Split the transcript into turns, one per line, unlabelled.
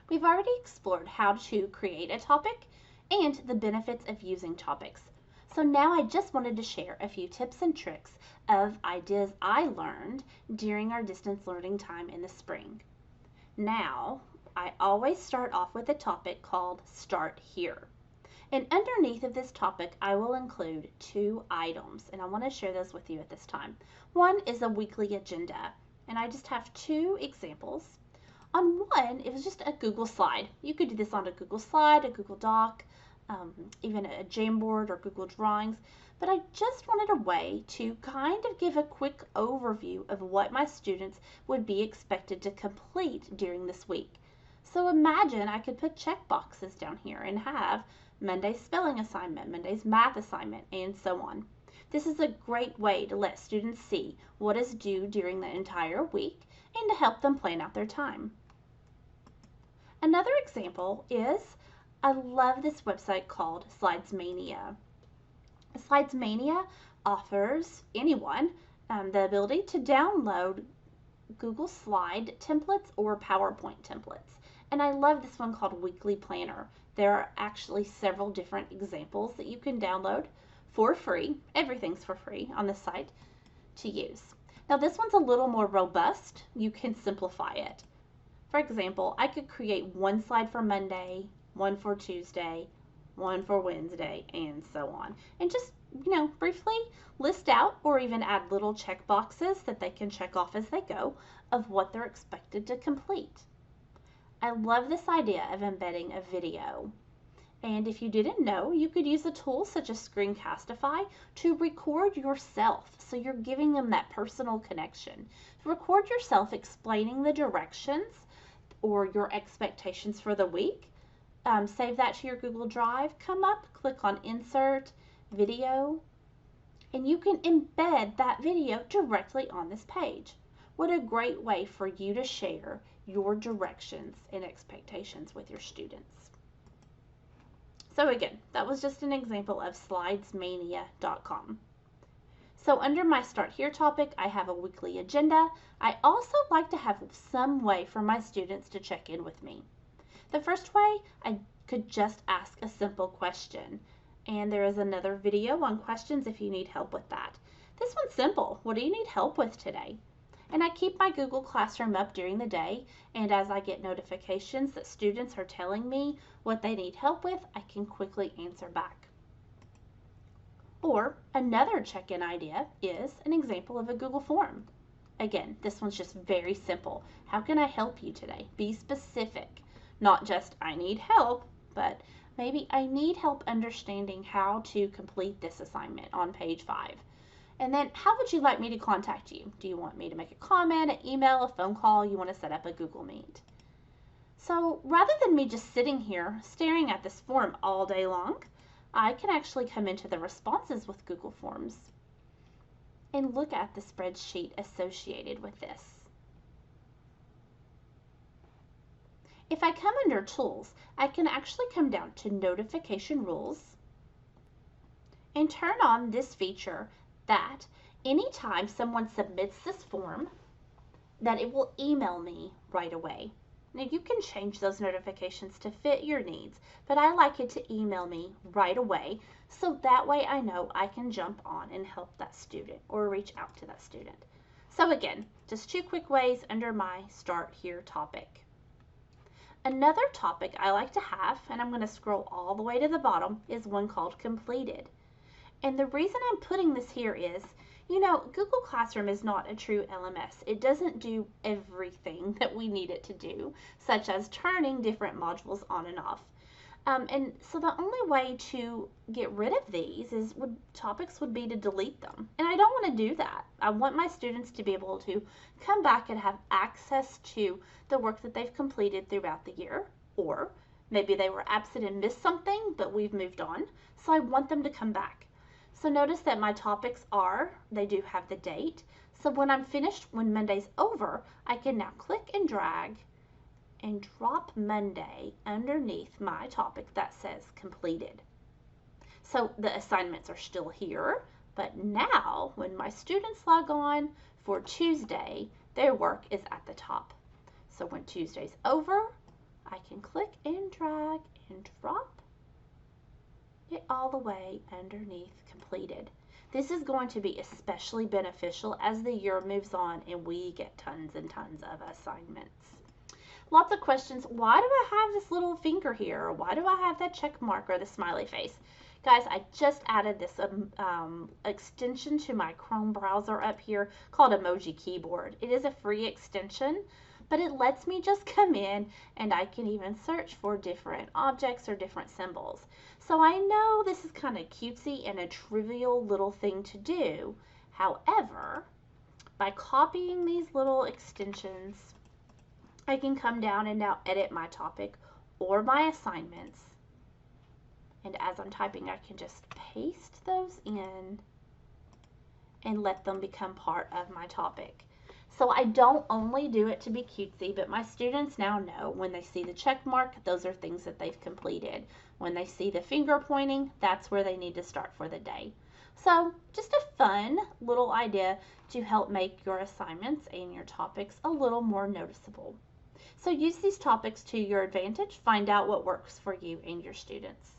We've already explored how to create a topic and the benefits of using topics. So now I just wanted to share a few tips and tricks of ideas I learned during our distance learning time in the spring. Now, I always start off with a topic called Start Here. And underneath of this topic, I will include 2 items, and I want to share those with you at this time. One is a weekly agenda, and I just have 2 examples. On one, it was just a Google slide. You could do this on a Google slide, a Google Doc, even a Jamboard or Google Drawings. But I just wanted a way to kind of give a quick overview of what my students would be expected to complete during this week. So imagine I could put check boxes down here and have Monday's spelling assignment, Monday's math assignment, and so on. This is a great way to let students see what is due during the entire week and to help them plan out their time. Another example is, I love this website called Slidesmania. Slidesmania offers anyone the ability to download Google Slide templates or PowerPoint templates. And I love this one called Weekly Planner. There are actually several different examples that you can download for free. Everything's for free on this site to use. Now this one's a little more robust. You can simplify it. For example, I could create one slide for Monday, one for Tuesday, one for Wednesday, and so on. And just, briefly list out or even add little check boxes that they can check off as they go of what they're expected to complete. I love this idea of embedding a video. And if you didn't know, you could use a tool such as Screencastify to record yourself. So you're giving them that personal connection. Record yourself explaining the directions or your expectations for the week. Save that to your Google Drive. Come up, click on Insert, Video, and you can embed that video directly on this page. What a great way for you to share your directions and expectations with your students. So again, that was just an example of slidesmania.com. So under my Start Here topic, I have a weekly agenda. I also like to have some way for my students to check in with me. The first way, I could just ask a simple question. And there is another video on questions if you need help with that. This one's simple. What do you need help with today? And I keep my Google Classroom up during the day, and as I get notifications that students are telling me what they need help with, I can quickly answer back. Or another check-in idea is an example of a Google form. Again, this one's just very simple. How can I help you today? Be specific. Not just I need help, but maybe I need help understanding how to complete this assignment on page 5. And then how would you like me to contact you? Do you want me to make a comment, an email, a phone call? You want to set up a Google Meet? So rather than me just sitting here staring at this form all day long, I can actually come into the responses with Google Forms and look at the spreadsheet associated with this. If I come under Tools, I can actually come down to Notification Rules and turn on this feature that anytime someone submits this form, that it will email me right away. Now you can change those notifications to fit your needs, but I like it to email me right away so that way I know I can jump on and help that student or reach out to that student. So again, just 2 quick ways under my Start Here topic. Another topic I like to have, and I'm going to scroll all the way to the bottom, is one called Completed. And the reason I'm putting this here is, Google Classroom is not a true LMS. It doesn't do everything that we need it to do, such as turning different modules on and off. And so the only way to get rid of these topics would be to delete them. And I don't want to do that. I want my students to be able to come back and have access to the work that they've completed throughout the year, or maybe they were absent and missed something, but we've moved on. So I want them to come back. So notice that my topics they do have the date. So when I'm finished, when Monday's over, I can now click and drag and drop Monday underneath my topic that says completed. So the assignments are still here, but now when my students log on for Tuesday, their work is at the top. So when Tuesday's over, I can click and drag and drop it all the way underneath completed. This is going to be especially beneficial as the year moves on and we get tons and tons of assignments. Lots of questions. Why do I have this little finger here? Or why do I have that check mark or the smiley face? Guys, I just added this extension to my Chrome browser up here called Emoji Keyboard. It is a free extension, but it lets me just come in and I can even search for different objects or different symbols. So I know this is kind of cutesy and a trivial little thing to do. However, by copying these little extensions, I can come down and now edit my topic or my assignments. And as I'm typing, I can just paste those in and let them become part of my topic. So I don't only do it to be cutesy, but my students now know when they see the check mark, those are things that they've completed. When they see the finger pointing, that's where they need to start for the day. So just a fun little idea to help make your assignments and your topics a little more noticeable. So use these topics to your advantage. Find out what works for you and your students.